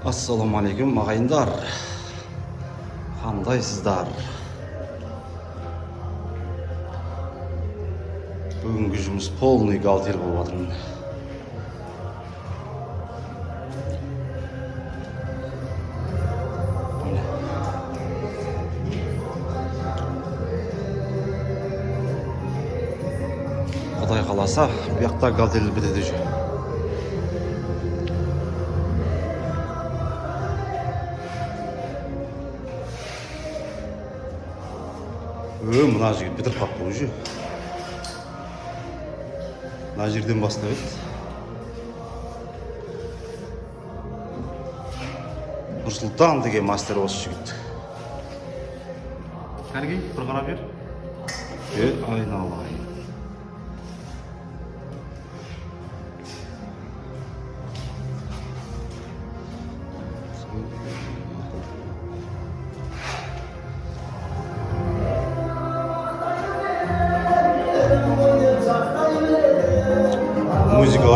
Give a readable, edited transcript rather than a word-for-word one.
Ассалаумағалейкум ағайындар, қандайсыздар? Бүгінгі жұмыс полный галтель болып жатырмын. Құдай қаласа, бұяқта галтель бітеді же. Мына жігіт бітіріп қапты уже. Мына жерден бастап еді. Нұрсұлтан деген мастер осы жігіт. Кәргей, бір қара бер. Айналайын. Музыка